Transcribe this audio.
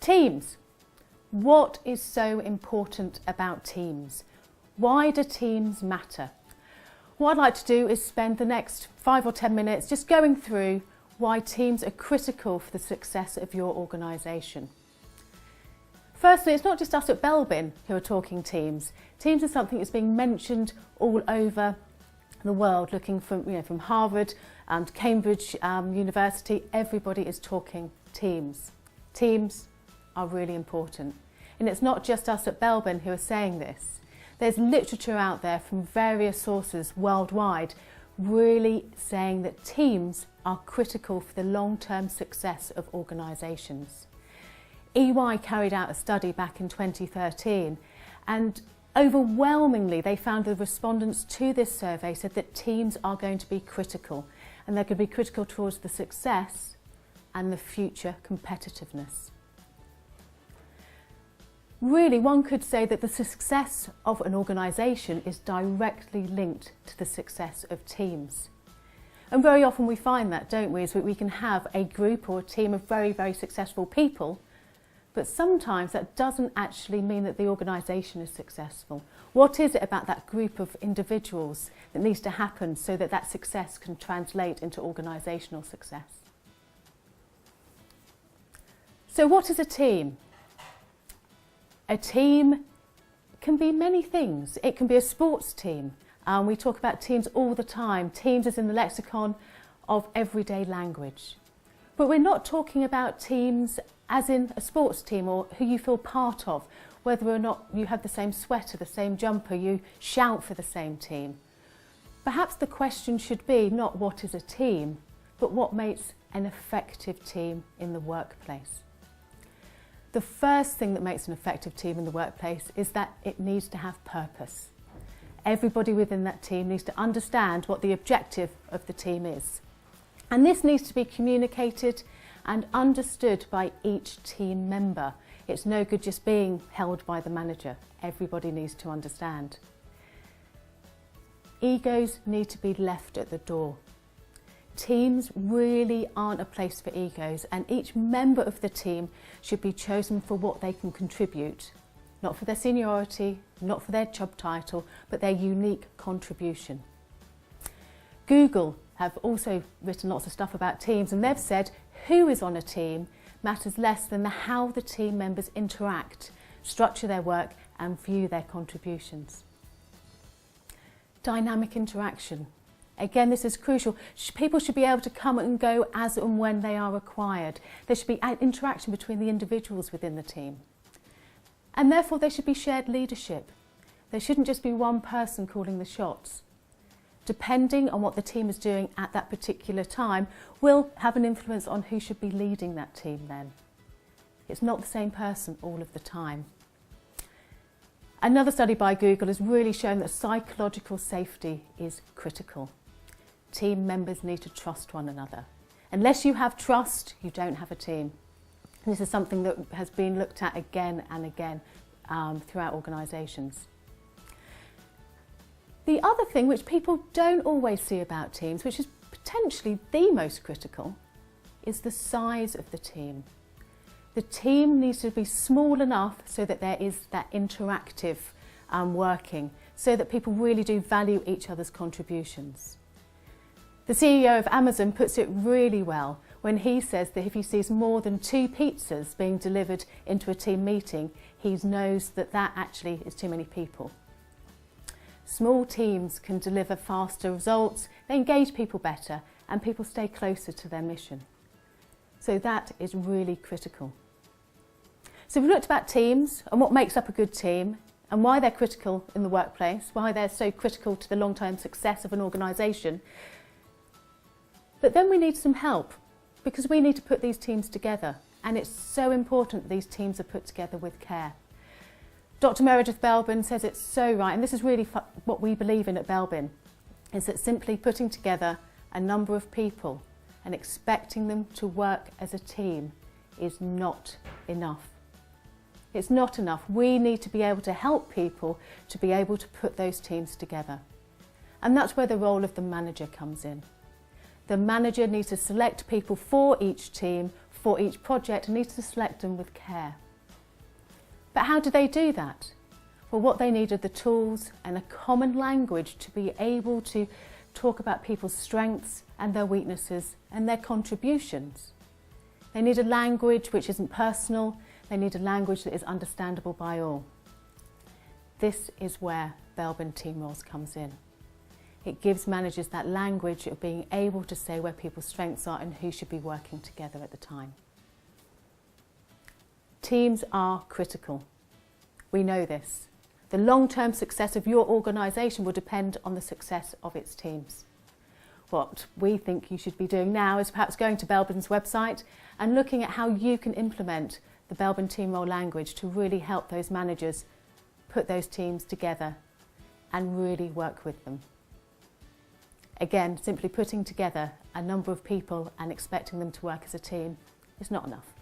Teams. What is so important about teams? Why do teams matter? What I'd like to do is spend the next 5 or 10 minutes just going through why teams are critical for the success of your organisation. Firstly, it's not just us at Belbin who are talking teams. Teams are something that's being mentioned all over the world, looking from Harvard to Cambridge University. Everybody is talking teams. Teams are really important. And it's not just us at Belbin who are saying this. There's literature out there from various sources worldwide really saying that teams are critical for the long-term success of organisations. EY carried out a study back in 2013, and overwhelmingly they found the respondents to this survey said that teams are going to be critical, and they're going to be critical towards the success and the future competitiveness. Really, one could say that the success of an organisation is directly linked to the success of teams. And very often we find that, don't we, is that we can have a group or a team of very, very successful people, but sometimes that doesn't actually mean that the organisation is successful. What is it about that group of individuals that needs to happen so that that success can translate into organisational success? So what is a team? A team can be many things. It can be a sports team. We talk about teams all the time. Teams is in the lexicon of everyday language. But we're not talking about teams as in a sports team or who you feel part of, whether or not you have the same sweater, the same jumper, you shout for the same team. Perhaps the question should be not what is a team, but what makes an effective team in the workplace. The first thing that makes an effective team in the workplace is that it needs to have purpose. Everybody within that team needs to understand what the objective of the team is. And this needs to be communicated and understood by each team member. It's no good just being held by the manager. Everybody needs to understand. Egos need to be left at the door. Teams really aren't a place for egos, and each member of the team should be chosen for what they can contribute, not for their seniority, not for their job title, but their unique contribution. Google have also written lots of stuff about teams, and they've said who is on a team matters less than how the team members interact, structure their work and view their contributions. Dynamic interaction. Again, this is crucial. People should be able to come and go as and when they are required. There should be interaction between the individuals within the team. And therefore there should be shared leadership. There shouldn't just be one person calling the shots. Depending on what the team is doing at that particular time will have an influence on who should be leading that team then. It's not the same person all of the time. Another study by Google has really shown that psychological safety is critical. Team members need to trust one another. Unless you have trust, you don't have a team. And this is something that has been looked at again and again throughout organisations. The other thing which people don't always see about teams, which is potentially the most critical, is the size of the team. The team needs to be small enough so that there is that interactive working, so that people really do value each other's contributions. The CEO of Amazon puts it really well when he says that if he sees more than 2 pizzas being delivered into a team meeting, he knows that that actually is too many people. Small teams can deliver faster results, they engage people better, and people stay closer to their mission. So that is really critical. So we've looked about teams and what makes up a good team and why they're critical in the workplace, why they're so critical to the long-term success of an organisation. But then we need some help because we need to put these teams together, and it's so important that these teams are put together with care. Dr. Meredith Belbin says it's so right, and this is really what we believe in at Belbin, is that simply putting together a number of people and expecting them to work as a team is not enough. It's not enough. We need to be able to help people to be able to put those teams together. And that's where the role of the manager comes in. The manager needs to select people for each team, for each project and needs to select them with care. But how do they do that? Well, what they need are the tools and a common language to be able to talk about people's strengths and their weaknesses and their contributions. They need a language which isn't personal. They need a language that is understandable by all. This is where Belbin Team Roles comes in. It gives managers that language of being able to say where people's strengths are and who should be working together at the time. Teams are critical. We know this. The long-term success of your organisation will depend on the success of its teams. What we think you should be doing now is perhaps going to Belbin's website and looking at how you can implement the Belbin Team Role language to really help those managers put those teams together and really work with them. Again, simply putting together a number of people and expecting them to work as a team is not enough.